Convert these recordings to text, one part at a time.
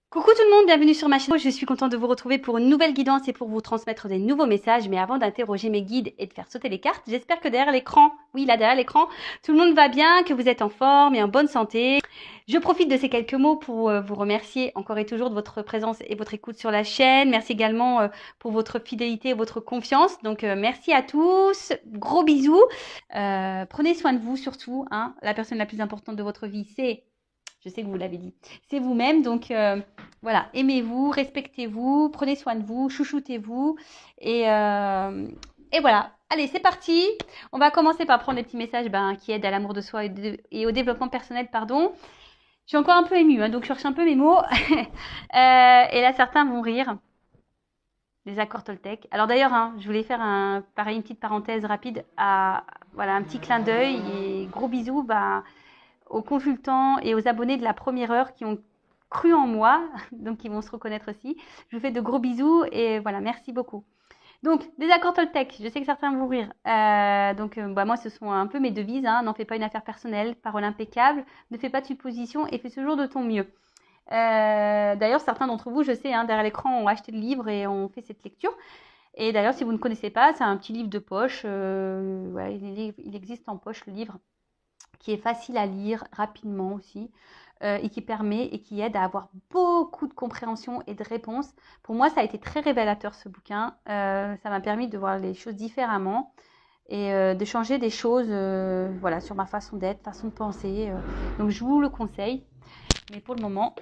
Coucou tout le monde, bienvenue sur ma chaîne. Je suis contente de vous retrouver pour une nouvelle guidance et pour vous transmettre des nouveaux messages. Mais avant d'interroger mes guides et de faire sauter les cartes, j'espère que derrière l'écran, oui là derrière l'écran, tout le monde va bien, que vous êtes en forme et en bonne santé. Je profite de ces quelques mots pour vous remercier encore et toujours de votre présence et votre écoute sur la chaîne. Merci également pour votre fidélité et votre confiance. Donc merci à tous, gros bisous. Prenez soin de vous surtout, hein. La personne la plus importante de votre vie, je sais que vous l'avez dit, c'est vous-même. Donc voilà, aimez-vous, respectez-vous, prenez soin de vous, chouchoutez-vous. Et voilà, allez, c'est parti. On va commencer par prendre des petits messages qui aident à l'amour de soi et au développement personnel, pardon. Je suis encore un peu émue, hein, donc je cherche un peu mes mots. Et là, certains vont rire. Les accords Toltec. Alors d'ailleurs, hein, je voulais faire pareil, une petite parenthèse rapide voilà, un petit clin d'œil et gros bisous aux consultants et aux abonnés de la première heure qui ont cru en moi, donc ils vont se reconnaître aussi. Je vous fais de gros bisous et voilà, merci beaucoup. Donc, des accords Toltec, je sais que certains vont rire. Moi, ce sont un peu mes devises. Hein. N'en fais pas une affaire personnelle, parole impeccable, ne fais pas de suppositions et fais toujours de ton mieux. D'ailleurs, certains d'entre vous, je sais, hein, derrière l'écran, ont acheté le livre et ont fait cette lecture. Et d'ailleurs, si vous ne connaissez pas, c'est un petit livre de poche. Il existe en poche le livre qui est facile à lire rapidement aussi et qui permet et qui aide à avoir beaucoup de compréhension et de réponses. Pour moi, ça a été très révélateur ce bouquin. Ça m'a permis de voir les choses différemment et de changer des choses voilà, sur ma façon d'être, façon de penser. Donc, je vous le conseille. Mais pour le moment,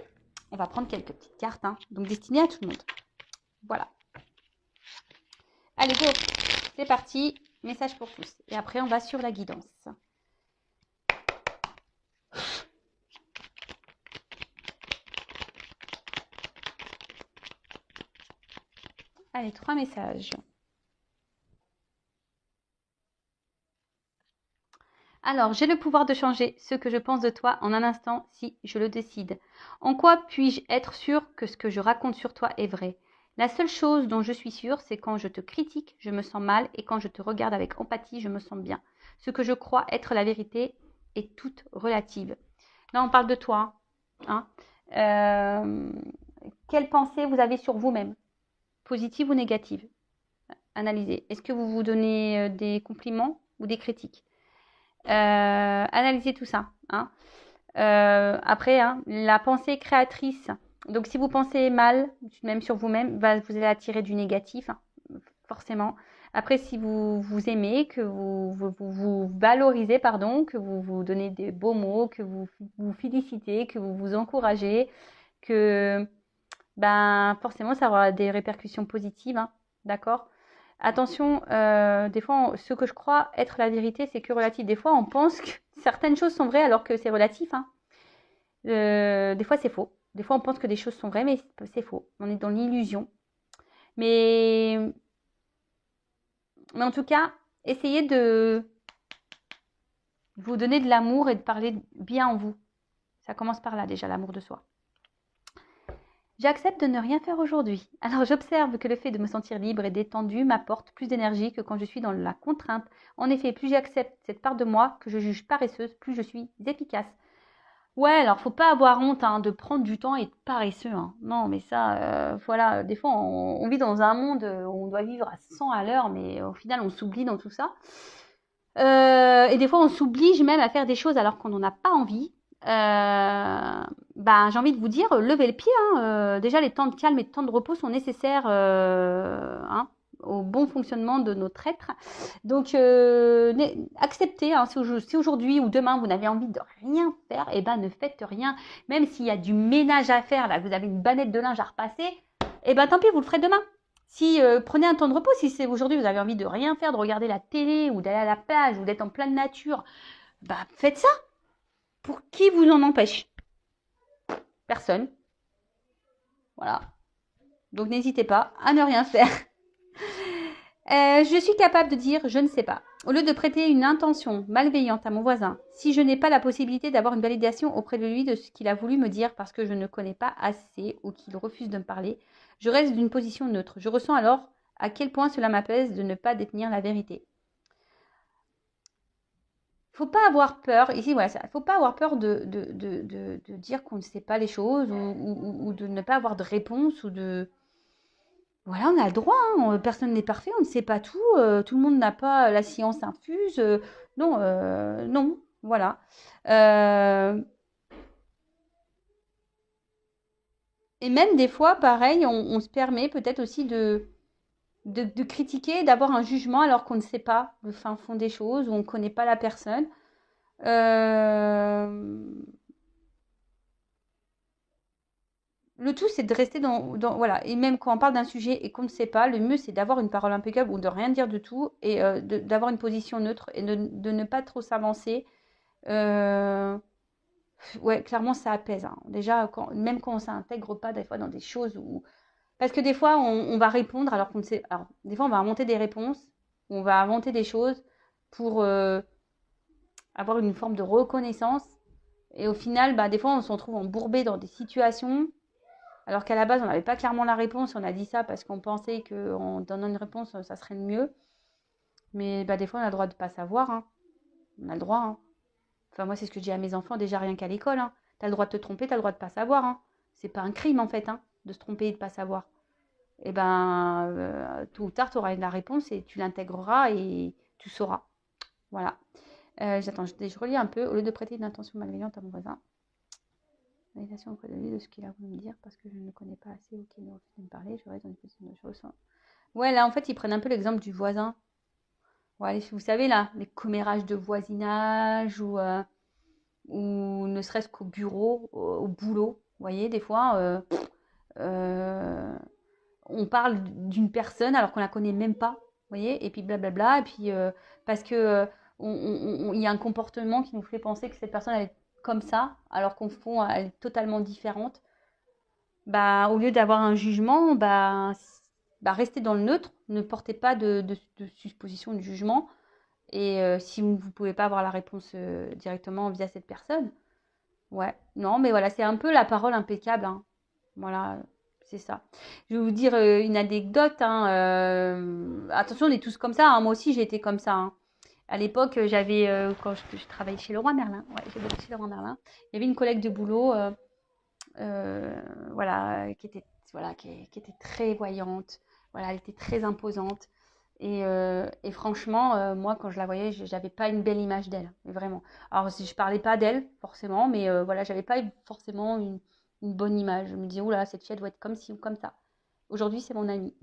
on va prendre quelques petites cartes, hein, donc destinées à tout le monde. Voilà. Allez, go, c'est parti. Message pour tous. Et après, on va sur la guidance. Allez, 3 messages. Alors, j'ai le pouvoir de changer ce que je pense de toi en un instant si je le décide. En quoi puis-je être sûr que ce que je raconte sur toi est vrai? La seule chose dont je suis sûre, c'est quand je te critique, je me sens mal et quand je te regarde avec empathie, je me sens bien. Ce que je crois être la vérité est toute relative. Là, on parle de toi. Hein. Euh, Quelle pensée vous avez sur vous-même? Positive ou négative? Analysez. Est-ce que vous vous donnez des compliments ou des critiques? Analysez tout ça. Hein. Après, hein, la pensée créatrice. Donc, si vous pensez mal, même sur vous-même, vous allez attirer du négatif, hein, forcément. Après, si vous vous aimez, que vous valorisez, pardon, que vous vous donnez des beaux mots, que vous vous félicitez, que vous vous encouragez, que forcément, ça aura des répercussions positives. Hein, d'accord? Attention, des fois, ce que je crois être la vérité, c'est que relatif. Des fois, on pense que certaines choses sont vraies alors que c'est relatif. Hein. Des fois, c'est faux. Des fois, on pense que des choses sont vraies, mais c'est faux. On est dans l'illusion. Mais, mais en tout cas, essayez de vous donner de l'amour et de parler bien en vous. Ça commence par là déjà, l'amour de soi. J'accepte de ne rien faire aujourd'hui. Alors j'observe que le fait de me sentir libre et détendue m'apporte plus d'énergie que quand je suis dans la contrainte. En effet, plus j'accepte cette part de moi que je juge paresseuse, plus je suis efficace. Ouais, alors faut pas avoir honte hein, de prendre du temps et être paresseux. Hein. Non, mais ça, voilà, des fois on vit dans un monde où on doit vivre à 100 à l'heure, mais au final on s'oublie dans tout ça. Et des fois on s'oblige même à faire des choses alors qu'on n'en a pas envie. J'ai envie de vous dire, levez le pied. Hein, déjà, les temps de calme et de temps de repos sont nécessaires hein, au bon fonctionnement de notre être. Donc, acceptez. Hein, si aujourd'hui ou demain vous n'avez envie de rien faire, ne faites rien. Même s'il y a du ménage à faire, là, vous avez une banette de linge à repasser, tant pis, vous le ferez demain. Si prenez un temps de repos, si c'est aujourd'hui vous avez envie de rien faire, de regarder la télé ou d'aller à la plage ou d'être en pleine nature, faites ça. Pour qui vous en empêche? Personne. Voilà. Donc n'hésitez pas à ne rien faire. Je suis capable de dire je ne sais pas. Au lieu de prêter une intention malveillante à mon voisin, si je n'ai pas la possibilité d'avoir une validation auprès de lui de ce qu'il a voulu me dire parce que je ne connais pas assez ou qu'il refuse de me parler, je reste d'une position neutre. Je ressens alors à quel point cela m'apaise de ne pas détenir la vérité. faut pas avoir peur, ici, voilà, il faut pas avoir peur de dire qu'on ne sait pas les choses ou de ne pas avoir de réponse ou de... Voilà, on a le droit, hein, personne n'est parfait, on ne sait pas tout, tout le monde n'a pas la science infuse, non, non, voilà. Euh, et même des fois, pareil, on se permet peut-être aussi de critiquer, d'avoir un jugement alors qu'on ne sait pas le fin fond des choses ou on ne connaît pas la personne. Euh, Le tout, c'est de rester voilà. Et même quand on parle d'un sujet et qu'on ne sait pas, le mieux, c'est d'avoir une parole impeccable ou de rien dire du tout et d'avoir une position neutre et de ne pas trop s'avancer. Euh, ouais, clairement, ça apaise, hein. Déjà, même quand on ne s'intègre pas des fois dans des choses où... Parce que des fois, on va répondre alors qu'on ne sait... Alors, des fois, on va inventer des réponses, on va inventer des choses pour avoir une forme de reconnaissance. Et au final, bah, des fois, on se retrouve embourbé dans des situations alors qu'à la base, on n'avait pas clairement la réponse. On a dit ça parce qu'on pensait qu'en donnant une réponse, ça serait le mieux. Mais bah, des fois, on a le droit de ne pas savoir, hein. On a le droit, hein. Enfin, moi, c'est ce que je dis à mes enfants, déjà rien qu'à l'école, hein. Tu as le droit de te tromper, tu as le droit de ne pas savoir, hein. C'est pas un crime, en fait, hein, de se tromper et de ne pas savoir. Et ben, tôt ou tard, tu auras la réponse et tu l'intégreras et tu sauras. Voilà. J'attends, je relis un peu. Au lieu de prêter une intention malveillante à mon voisin, validation auprès de lui de ce qu'il a voulu me dire parce que je ne le connais pas assez ou qu'il ne refuse de me parler, je reste dans une position de choses. Ouais, là, en fait, ils prennent un peu l'exemple du voisin. Ouais, vous savez, là, les commérages de voisinage ou ne serait-ce qu'au bureau, au boulot. Vous voyez, des fois, euh, on parle d'une personne alors qu'on la connaît même pas. Vous voyez, et puis blablabla. Et puis, parce que il y a un comportement qui nous fait penser que cette personne, elle est comme ça, alors qu'au fond, elle est totalement différente. Bah, au lieu d'avoir un jugement, bah, restez dans le neutre, ne portez pas de supposition, de jugement. Et si vous ne pouvez pas avoir la réponse directement via cette personne, ouais, non, mais voilà, c'est un peu la parole impeccable, hein. Voilà, c'est ça. Je vais vous dire une anecdote, hein, attention, on est tous comme ça, hein. Moi aussi, j'ai été comme ça, hein. À l'époque, j'avais, quand je travaillais chez Leroy Merlin, ouais, j'ai bossé chez Leroy Merlin, il y avait une collègue de boulot, voilà, qui était très voyante, voilà, elle était très imposante. Et franchement, moi, quand je la voyais, j'avais pas une belle image d'elle, mais vraiment. Alors, si je parlais pas d'elle, forcément, mais voilà, j'avais pas forcément une bonne image. Je me disais, oula, cette fille, elle doit être comme ci ou comme ça. Aujourd'hui, c'est mon amie.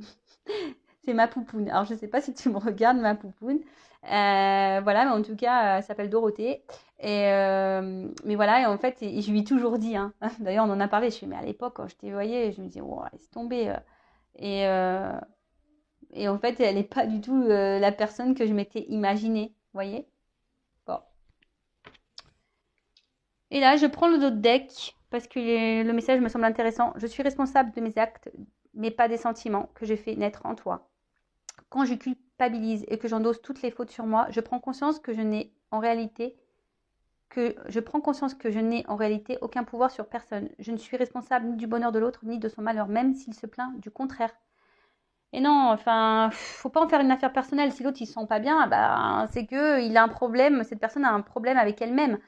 C'est ma poupoune. Alors, je sais pas si tu me regardes, ma poupoune. Voilà, mais en tout cas, elle s'appelle Dorothée. Mais voilà, et en fait, je lui ai toujours dit, hein. D'ailleurs, on en a parlé. Je suis, mais à l'époque, quand je te voyais, je me disais, oh, laisse tomber. Et, euh, et en fait, elle n'est pas du tout la personne que je m'étais imaginée. Vous voyez? Bon. Et là, je prends le dos de deck parce que le message me semble intéressant. Je suis responsable de mes actes, mais pas des sentiments que j'ai fait naître en toi. Quand je culpabilise et que j'endosse toutes les fautes sur moi, je prends conscience que je n'ai en réalité aucun pouvoir sur personne. Je ne suis responsable ni du bonheur de l'autre, ni de son malheur, même s'il se plaint du contraire. Et non, enfin, faut pas en faire une affaire personnelle. Si l'autre il se sent pas bien, bah, c'est que il a un problème. Cette personne a un problème avec elle-même.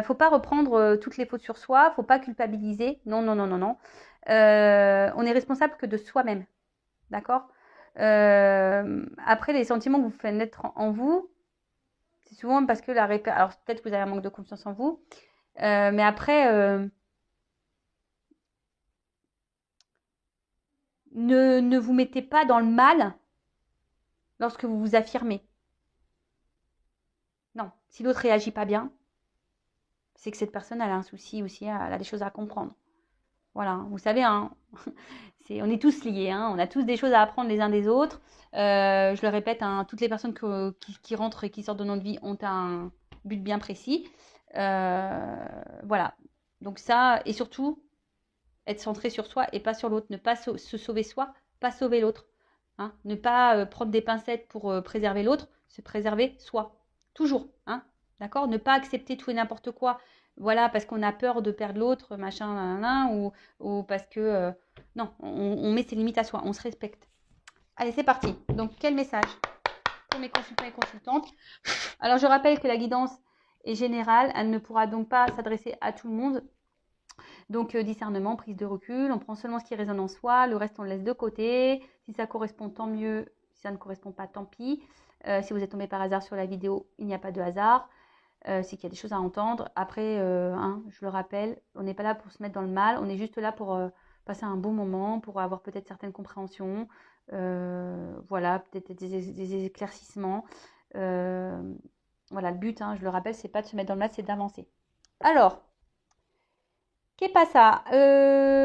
Faut pas reprendre toutes les fautes sur soi. Faut pas culpabiliser. Non, non, non, non, non. On est responsable que de soi-même, d'accord. Après, les sentiments que vous faites naître en vous, c'est souvent parce que alors peut-être que vous avez un manque de confiance en vous, mais après, ne vous mettez pas dans le mal lorsque vous vous affirmez. Non, si l'autre réagit pas bien, c'est que cette personne elle a un souci aussi, elle a des choses à comprendre. Voilà, vous savez, hein, on est tous liés, hein, on a tous des choses à apprendre les uns des autres. Je le répète, hein, toutes les personnes qui rentrent et qui sortent de notre vie ont un but bien précis. Voilà, donc ça, et surtout, être centré sur soi et pas sur l'autre, ne pas se sauver soi, pas sauver l'autre. Hein, ne pas prendre des pincettes pour préserver l'autre, se préserver soi. Toujours, hein, d'accord. Ne pas accepter tout et n'importe quoi, voilà, parce qu'on a peur de perdre l'autre, machin, nanana, ou parce que... non, on met ses limites à soi, on se respecte. Allez, c'est parti. Donc, quel message pour mes consultants et consultantes. Alors, je rappelle que la guidance est générale. Elle ne pourra donc pas s'adresser à tout le monde. Donc, discernement, prise de recul. On prend seulement ce qui résonne en soi. Le reste, on le laisse de côté. Si ça correspond, tant mieux. Si ça ne correspond pas, tant pis. Si vous êtes tombé par hasard sur la vidéo, il n'y a pas de hasard. C'est qu'il y a des choses à entendre. Après, je le rappelle, on n'est pas là pour se mettre dans le mal. On est juste là pour passer un bon moment, pour avoir peut-être certaines compréhensions. Voilà, peut-être des éclaircissements. Voilà, le but, je le rappelle, c'est pas de se mettre dans le mal, c'est d'avancer. Alors, qu'est pas ça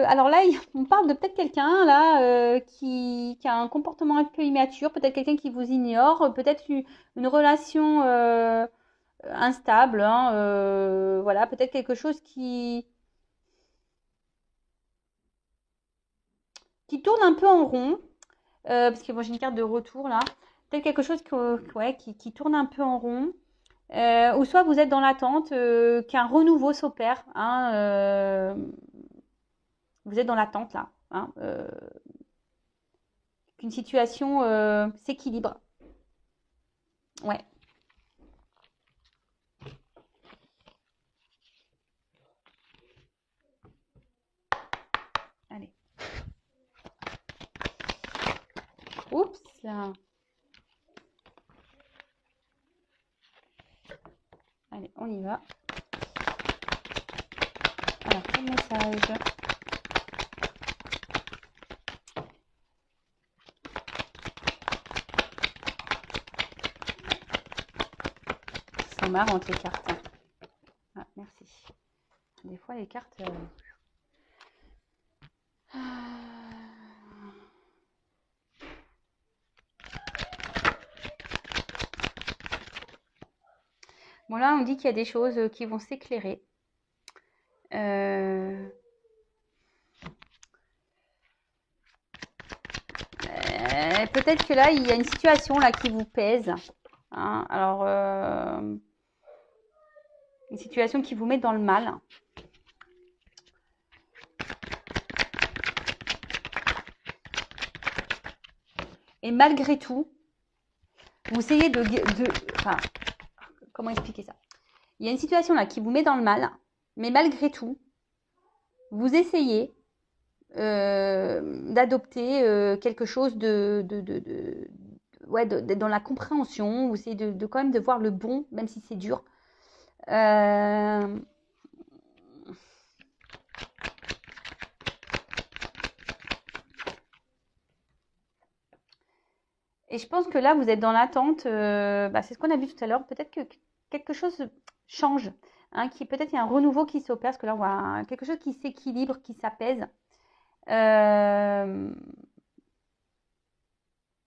alors là, on parle de peut-être quelqu'un là qui a un comportement un peu immature, peut-être quelqu'un qui vous ignore, peut-être une relation instable, voilà, peut-être quelque chose qui tourne un peu en rond, parce que moi j'ai une carte de retour là, peut-être quelque chose qui tourne un peu en rond. Ou soit vous êtes dans l'attente qu'un renouveau s'opère. Vous êtes dans l'attente là. Qu'une situation s'équilibre. Ouais. Allez. Oups là. Allez, on y va. Alors, quel message ? C'est marrant les cartes. Ah, merci. Des fois, les cartes... Bon, là, on dit qu'il y a des choses qui vont s'éclairer. Peut-être que là, il y a une situation là qui vous pèse. Alors, une situation qui vous met dans le mal. Et malgré tout, vous essayez enfin, comment expliquer ça ? Il y a une situation là qui vous met dans le mal, mais malgré tout, vous essayez d'adopter quelque chose d'être dans la compréhension. Vous essayez de quand même de voir le bon, même si c'est dur. Et je pense que là, vous êtes dans l'attente. C'est ce qu'on a vu tout à l'heure. Peut-être que quelque chose change. Peut-être il y a un renouveau qui s'opère. Parce que là, on voit quelque chose qui s'équilibre, qui s'apaise.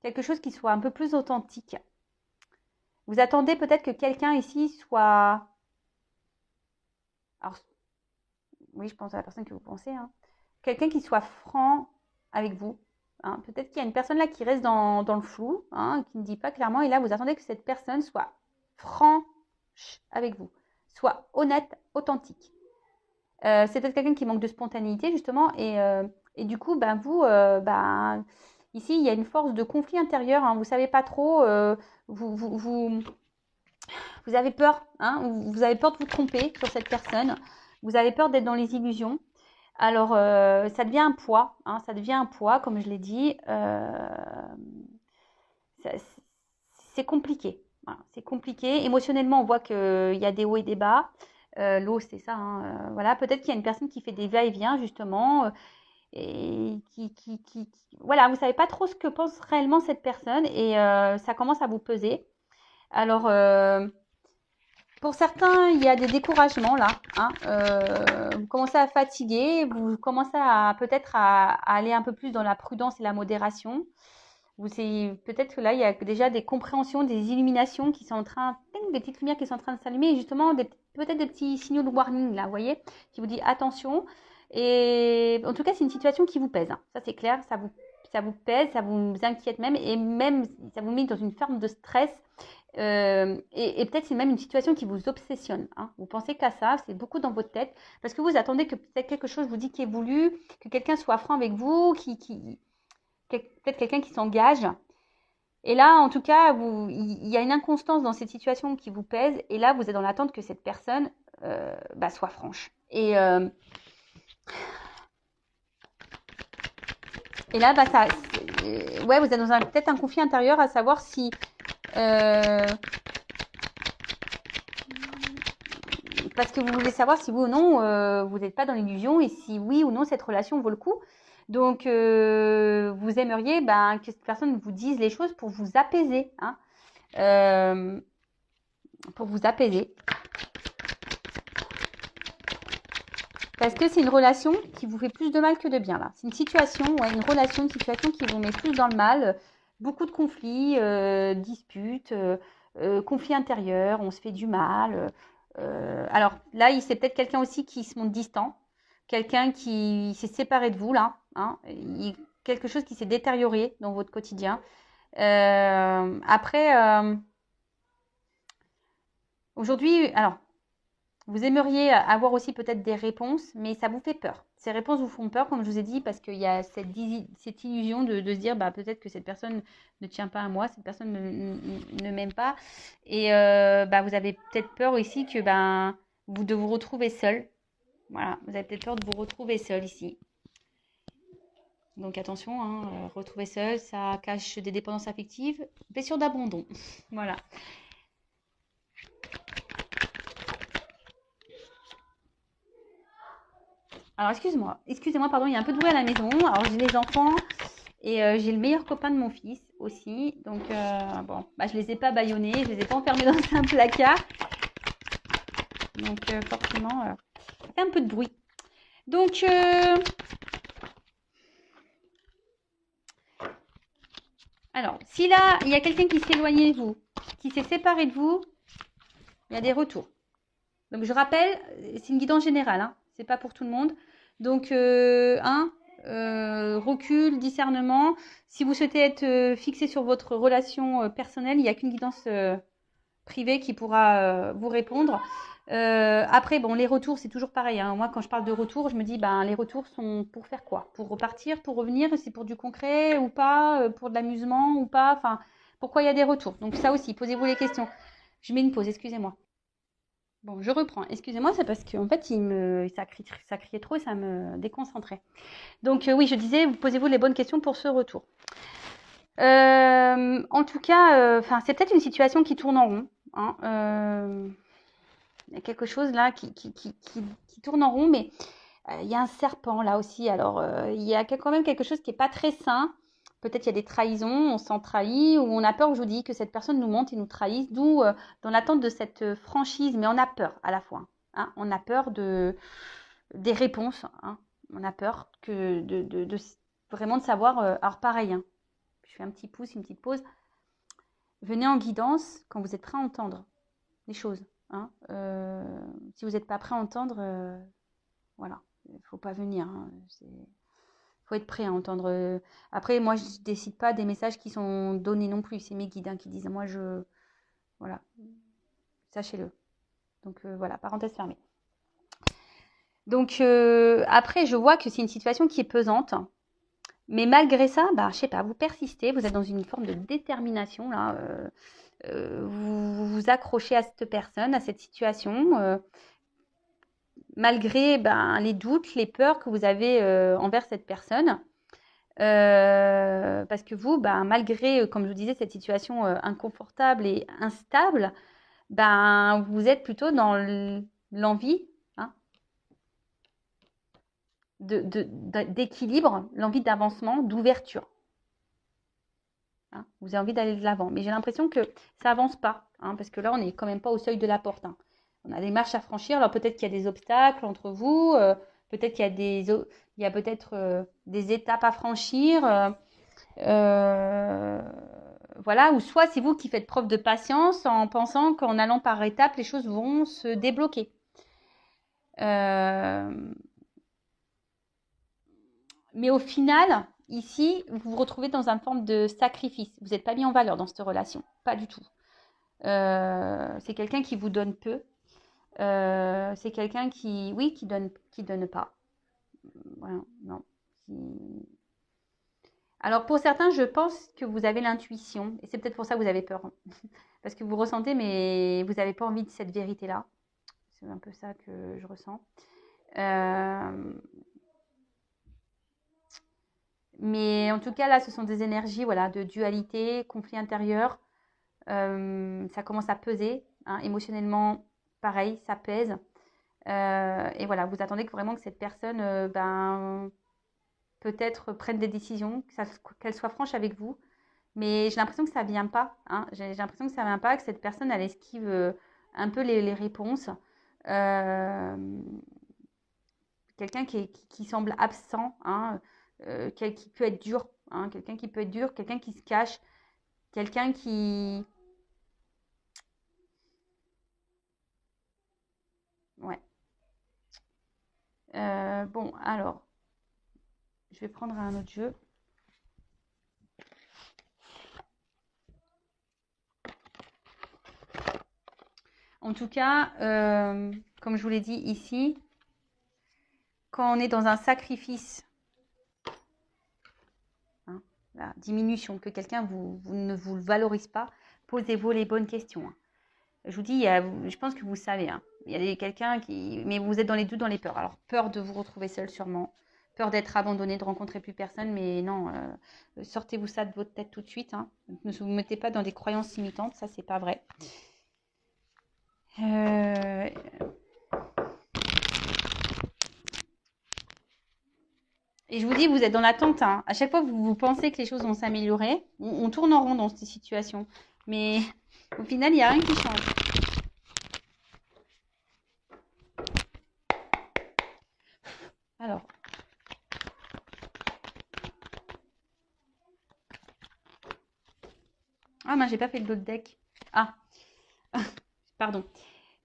Quelque chose qui soit un peu plus authentique. Vous attendez peut-être que quelqu'un ici soit... Alors, oui, je pense à la personne que vous pensez. Quelqu'un qui soit franc avec vous. Peut-être qu'il y a une personne là qui reste dans le flou, qui ne dit pas clairement. Et là, vous attendez que cette personne soit franche avec vous, soit honnête, authentique. C'est peut-être quelqu'un qui manque de spontanéité, justement. Et du coup, vous, ici, il y a une force de conflit intérieur. Vous ne savez pas trop. Vous avez peur. Vous avez peur de vous tromper sur cette personne. Vous avez peur d'être dans les illusions. Alors, ça devient un poids, ça devient un poids, comme je l'ai dit. C'est compliqué. Voilà, c'est compliqué. Émotionnellement, on voit qu'il y a des hauts et des bas. L'eau, c'est ça. Voilà, peut-être qu'il y a une personne qui fait des va-et-vient, justement, et voilà, vous ne savez pas trop ce que pense réellement cette personne, et ça commence à vous peser. Alors, pour certains, il y a des découragements là. Vous commencez à fatiguer, vous commencez peut-être à aller un peu plus dans la prudence et la modération. Peut-être que là, il y a déjà des compréhensions, des illuminations qui sont en train, des petites lumières qui sont en train de s'allumer, et justement peut-être des petits signaux de warning là, vous voyez, qui vous dit attention. Et en tout cas, c'est une situation qui vous pèse. Ça c'est clair, ça vous pèse, ça vous inquiète même, et même ça vous met dans une forme de stress. Et peut-être c'est même une situation qui vous obsessionne. Vous pensez qu'à ça, c'est beaucoup dans votre tête, parce que vous attendez que peut-être quelque chose vous dit qui est voulu, que quelqu'un soit franc avec vous, peut-être quelqu'un qui s'engage. Et là, en tout cas, il y a une inconstance dans cette situation qui vous pèse. Et là, vous êtes dans l'attente que cette personne soit franche. Et là, ouais, vous êtes dans peut-être un conflit intérieur à savoir si parce que vous voulez savoir si oui ou non vous n'êtes pas dans l'illusion et si oui ou non cette relation vaut le coup. Donc, vous aimeriez que cette personne vous dise les choses pour vous apaiser, hein, pour vous apaiser. Parce que c'est une relation qui vous fait plus de mal que de bien, là. C'est une situation, ouais, une relation, une situation qui vous met plus dans le mal. Beaucoup de conflits, disputes, conflits intérieurs, on se fait du mal. Alors là, c'est peut-être quelqu'un aussi qui se montre distant. Quelqu'un qui s'est séparé de vous, là. Hein, quelque chose qui s'est détérioré dans votre quotidien. Après, aujourd'hui, alors, vous aimeriez avoir aussi peut-être des réponses, mais ça vous fait peur. Ces réponses vous font peur, comme je vous ai dit, parce qu'il y a cette illusion de se dire peut-être que cette personne ne tient pas à moi, cette personne ne m'aime pas. Et vous avez peut-être peur aussi que de vous retrouver seul. Voilà, vous avez peut-être peur de vous retrouver seul ici. Donc attention, hein, retrouver seul, ça cache des dépendances affectives, blessure d'abandon. Voilà. Alors excusez-moi, pardon, il y a un peu de bruit à la maison. Alors j'ai les enfants et j'ai le meilleur copain de mon fils aussi. Donc je les ai pas bâillonnés, je les ai pas enfermés dans un placard. Donc forcément, ça fait un peu de bruit. Donc alors, si là, il y a quelqu'un qui s'est éloigné de vous, qui s'est séparé de vous, il y a des retours. Donc je rappelle, c'est une guidance générale, hein, c'est pas pour tout le monde. Donc recul, discernement. Si vous souhaitez être fixé sur votre relation personnelle, il n'y a qu'une guidance privée qui pourra vous répondre. Après, les retours, c'est toujours pareil, hein. Moi, quand je parle de retour, je me dis, les retours sont pour faire quoi? Pour repartir, pour revenir? C'est pour du concret ou pas? Pour de l'amusement ou pas? Enfin, pourquoi il y a des retours? Donc ça aussi, posez-vous les questions. Je mets une pause, excusez-moi. Bon, je reprends. Excusez-moi, c'est parce qu'en fait, ça criait trop et ça me déconcentrait. Donc oui, je disais, posez-vous les bonnes questions pour ce retour. En tout cas, c'est peut-être une situation qui tourne en rond, hein. Il y a quelque chose là qui tourne en rond, mais il y a un serpent là aussi. Alors, il y a quand même quelque chose qui n'est pas très sain. Peut-être il y a des trahisons, on s'en trahit, ou on a peur, je vous dis, que cette personne nous mente et nous trahisse, d'où dans l'attente de cette franchise, mais on a peur à la fois. Hein. On a peur des réponses. Hein. On a peur vraiment de savoir. Alors pareil, hein. Je fais un petit pouce, une petite pause. Venez en guidance quand vous êtes prêt à entendre les choses. Hein. Si vous n'êtes pas prêt à entendre, voilà, il ne faut pas venir. Hein. Faut être prêt à entendre. Après, moi, je ne décide pas des messages qui sont donnés non plus. C'est mes guides qui disent. Moi, voilà, sachez-le. Donc voilà, parenthèse fermée. Donc après, je vois que c'est une situation qui est pesante. Mais malgré ça, je sais pas, vous persistez, vous êtes dans une forme de détermination là. Vous vous accrochez à cette personne, à cette situation, malgré les doutes, les peurs que vous avez envers cette personne. Parce que vous, malgré, comme je vous disais, cette situation inconfortable et instable, vous êtes plutôt dans l'envie d'équilibre, l'envie d'avancement, d'ouverture. Hein, vous avez envie d'aller de l'avant. Mais j'ai l'impression que ça avance pas, parce que là, on n'est quand même pas au seuil de la porte. Hein. On a des marches à franchir. Alors peut-être qu'il y a des obstacles entre vous, peut-être qu'il y a peut-être des étapes à franchir. Voilà, ou soit c'est vous qui faites preuve de patience en pensant qu'en allant par étapes, les choses vont se débloquer. Mais au final, ici, vous vous retrouvez dans une forme de sacrifice. Vous n'êtes pas mis en valeur dans cette relation. Pas du tout. C'est quelqu'un qui vous donne peu. C'est quelqu'un qui donne pas. Voilà, non. Alors pour certains, je pense que vous avez l'intuition, et c'est peut-être pour ça que vous avez peur. Parce que vous ressentez, mais vous n'avez pas envie de cette vérité-là. C'est un peu ça que je ressens. Euh, mais en tout cas, là, ce sont des énergies voilà, de dualité, conflit intérieur. Ça commence à peser. Hein, émotionnellement, pareil, ça pèse. Et voilà, vous attendez vraiment que cette personne peut-être prenne des décisions, qu'elle soit franche avec vous. Mais j'ai l'impression que ça vient pas. Hein. J'ai l'impression que ça vient pas, que cette personne, elle esquive un peu les réponses. Euh, Quelqu'un qui semble absent, hein, qui peut être dur. Hein, quelqu'un qui peut être dur, quelqu'un qui se cache, quelqu'un qui... Ouais. Bon, alors, je vais prendre un autre jeu. En tout cas, comme je vous l'ai dit ici, quand on est dans un sacrifice, hein, la diminution, que quelqu'un ne vous valorise pas, posez-vous les bonnes questions. Hein. Je vous dis, je pense que vous savez, hein, il y a quelqu'un qui... Mais vous êtes dans les doutes, dans les peurs. Alors, peur de vous retrouver seul sûrement, peur d'être abandonné, de rencontrer plus personne, mais non, sortez-vous ça de votre tête tout de suite. Hein. Ne vous mettez pas dans des croyances limitantes, ça, c'est pas vrai. Et je vous dis, vous êtes dans l'attente. Hein. À chaque fois que vous pensez que les choses vont s'améliorer, on tourne en rond dans ces situations. Mais au final, il n'y a rien qui change. Alors. Ah, moi, j'ai pas fait le d'autres deck. Ah, pardon.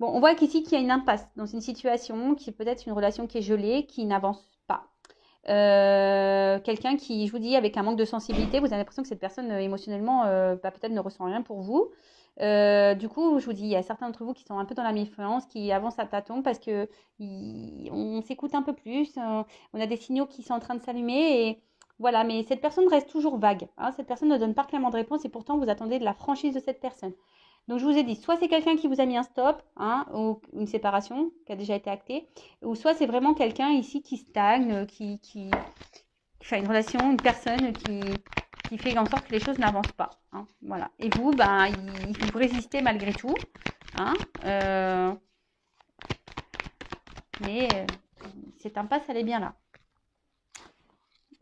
Bon, on voit qu'ici, qu'il y a une impasse dans une situation qui est peut-être une relation qui est gelée, qui n'avance pas. Quelqu'un qui, je vous dis, avec un manque de sensibilité, vous avez l'impression que cette personne émotionnellement peut-être ne ressent rien pour vous. Du coup, je vous dis, il y a certains d'entre vous qui sont un peu dans la méfiance, qui avancent à tâtons parce que on s'écoute un peu plus, on a des signaux qui sont en train de s'allumer et voilà. Mais cette personne reste toujours vague. Hein, cette personne ne donne pas clairement de réponse et pourtant vous attendez de la franchise de cette personne. Donc je vous ai dit, soit c'est quelqu'un qui vous a mis un stop, hein, ou une séparation qui a déjà été actée, ou soit c'est vraiment quelqu'un ici qui stagne, enfin une relation, une personne qui fait en sorte que les choses n'avancent pas. Hein, voilà. Et vous, vous résistez malgré tout. Hein, mais cette impasse, elle est bien là.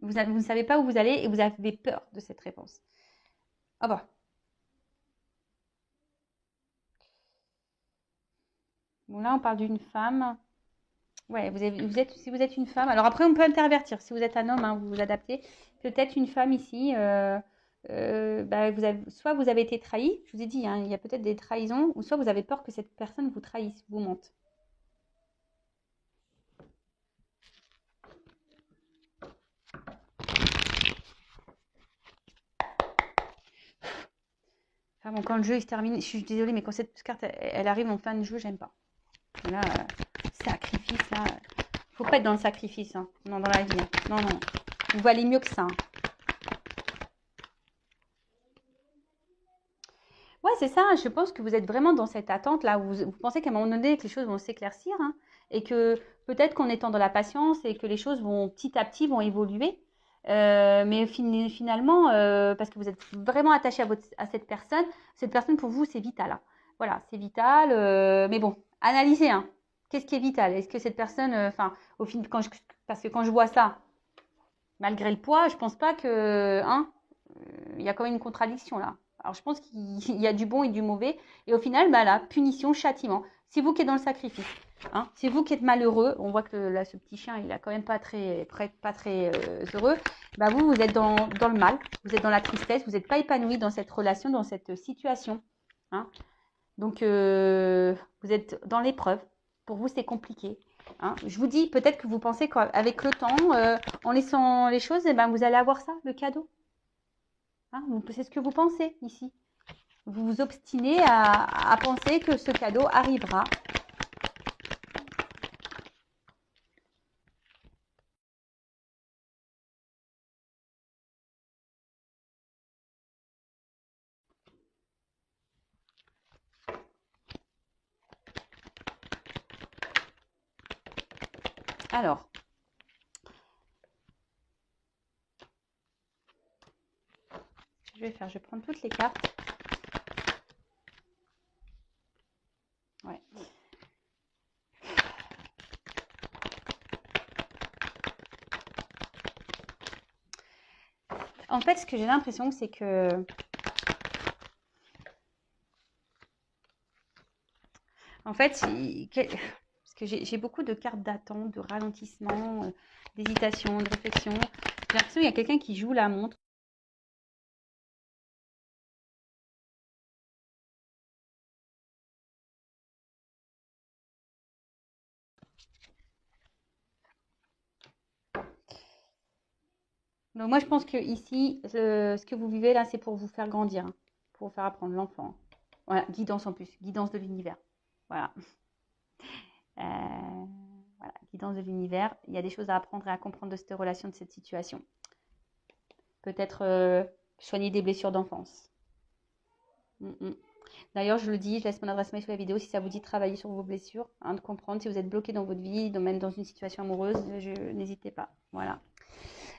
Vous ne savez pas où vous allez et vous avez peur de cette réponse. Ah bah. Bon, là, on parle d'une femme. Ouais, si vous êtes une femme, alors après on peut intervertir. Si vous êtes un homme, hein, vous vous adaptez. Peut-être une femme ici, soit vous avez été trahi, je vous ai dit, hein, il y a peut-être des trahisons, ou soit vous avez peur que cette personne vous trahisse, vous mente. Enfin bon, quand le jeu il se termine, je suis désolée, mais quand cette carte elle arrive en fin de jeu, j'aime pas. Là, sacrifice, là, faut pas être dans le sacrifice, hein. Non, dans la vie. Hein. Non, non, vous valez mieux que ça. Hein. Ouais, c'est ça. Je pense que vous êtes vraiment dans cette attente là où vous pensez qu'à un moment donné que les choses vont s'éclaircir hein, et que peut-être qu'en étant dans la patience et que les choses vont petit à petit vont évoluer. Mais finalement, parce que vous êtes vraiment attaché à cette personne pour vous c'est vital. Hein. Voilà, c'est vital. Mais bon, analysez. Hein. Qu'est-ce qui est vital? Est-ce que cette personne, enfin, au final, parce que quand je vois ça, malgré le poids, je pense pas que, hein, il y a quand même une contradiction là. Alors je pense qu'il y a du bon et du mauvais. Et au final, là, punition, châtiment. C'est vous qui êtes dans le sacrifice. Hein. C'est vous qui êtes malheureux. On voit que là, ce petit chien, il a quand même pas très heureux. Vous êtes dans le mal. Vous êtes dans la tristesse. Vous n'êtes pas épanoui dans cette relation, dans cette situation. Hein. Donc, vous êtes dans l'épreuve. Pour vous, c'est compliqué. Hein. Je vous dis, peut-être que vous pensez qu'avec le temps, en laissant les choses, vous allez avoir ça, le cadeau. Hein, c'est ce que vous pensez ici. Vous vous obstinez à penser que ce cadeau arrivera. Alors, ce que je vais faire, je vais prendre toutes les cartes. Ouais. En fait, ce que j'ai l'impression, c'est que... En fait, parce que j'ai beaucoup de cartes d'attente, de ralentissement, d'hésitation, de réflexion. J'ai l'impression qu'il y a quelqu'un qui joue la montre. Donc moi, je pense que ici, ce que vous vivez là, c'est pour vous faire grandir, hein, pour vous faire apprendre l'enfant. Voilà, guidance en plus, guidance de l'univers. Voilà. Voilà, guidance de l'univers. Il y a des choses à apprendre et à comprendre de cette relation, de cette situation. Peut-être soigner des blessures d'enfance. D'ailleurs, je le dis, je laisse mon adresse mail sous la vidéo si ça vous dit de travailler sur vos blessures, hein, de comprendre si vous êtes bloqué dans votre vie, même dans une situation amoureuse, n'hésitez pas. Voilà.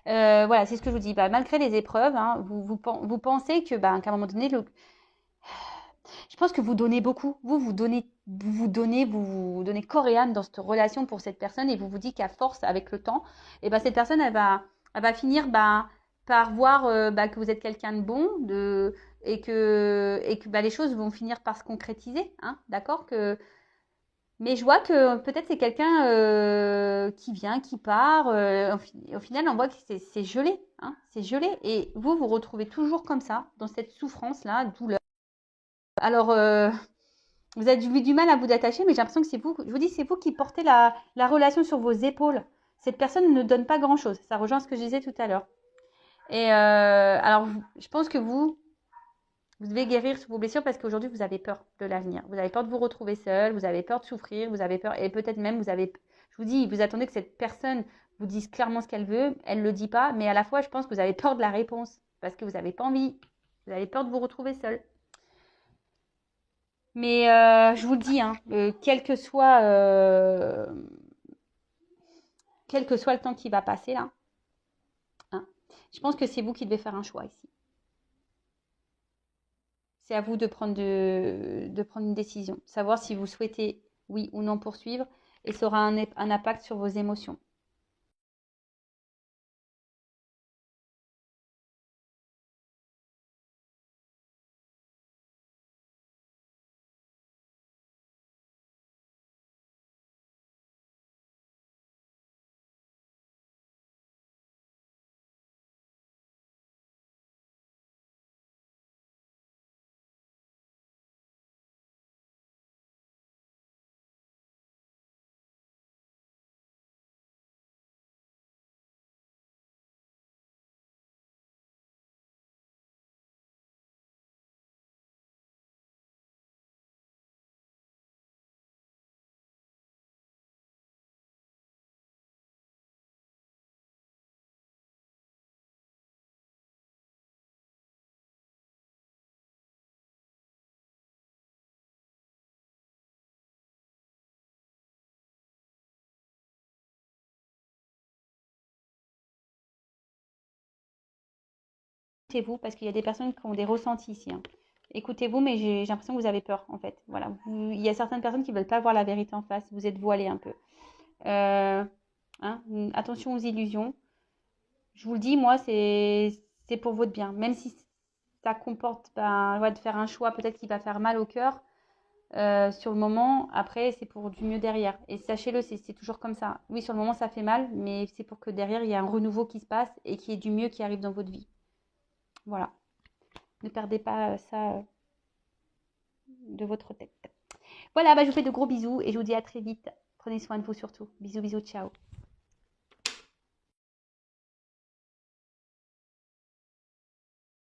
Voilà, c'est ce que je vous dis. Bah, malgré les épreuves, hein, vous pensez que, qu'à un moment donné, je pense que vous donnez beaucoup. Vous donnez corps et âme dans cette relation pour cette personne et vous vous dites qu'à force, avec le temps, et cette personne, elle va finir par voir que vous êtes quelqu'un de bon et que les choses vont finir par se concrétiser. Hein, d'accord que... Mais je vois que peut-être c'est quelqu'un qui vient, qui part. Au final, on voit que c'est gelé. Hein, c'est gelé. Et vous retrouvez toujours comme ça, dans cette souffrance-là, douleur. Alors, vous avez eu du mal à vous détacher, mais j'ai l'impression que c'est vous, je vous dis, c'est vous qui portez la relation sur vos épaules. Cette personne ne donne pas grand-chose. Ça rejoint ce que je disais tout à l'heure. Et alors, je pense que vous devez guérir sur vos blessures parce qu'aujourd'hui, vous avez peur de l'avenir. Vous avez peur de vous retrouver seul, vous avez peur de souffrir, vous avez peur, et peut-être même, je vous dis, vous attendez que cette personne vous dise clairement ce qu'elle veut, elle ne le dit pas, mais à la fois, je pense que vous avez peur de la réponse parce que vous n'avez pas envie, vous avez peur de vous retrouver seul. Mais je vous le dis, hein, quel que soit le temps qui va passer là, hein, je pense que c'est vous qui devez faire un choix ici. C'est à vous de prendre une décision, savoir si vous souhaitez oui ou non poursuivre, et ça aura un impact sur vos émotions. Écoutez-vous, parce qu'il y a des personnes qui ont des ressentis ici. Hein. Écoutez-vous, mais j'ai l'impression que vous avez peur, en fait. Voilà. Il y a certaines personnes qui ne veulent pas voir la vérité en face. Vous êtes voilé un peu. Hein, attention aux illusions. Je vous le dis, moi, c'est pour votre bien. Même si ça comporte de faire un choix peut-être qui va faire mal au cœur sur le moment, après, c'est pour du mieux derrière. Et sachez-le, c'est toujours comme ça. Oui, sur le moment, ça fait mal, mais c'est pour que derrière, il y ait un renouveau qui se passe et qu'il y ait du mieux qui arrive dans votre vie. Voilà. Ne perdez pas ça de votre tête. Voilà, je vous fais de gros bisous et je vous dis à très vite. Prenez soin de vous surtout. Bisous, bisous, ciao.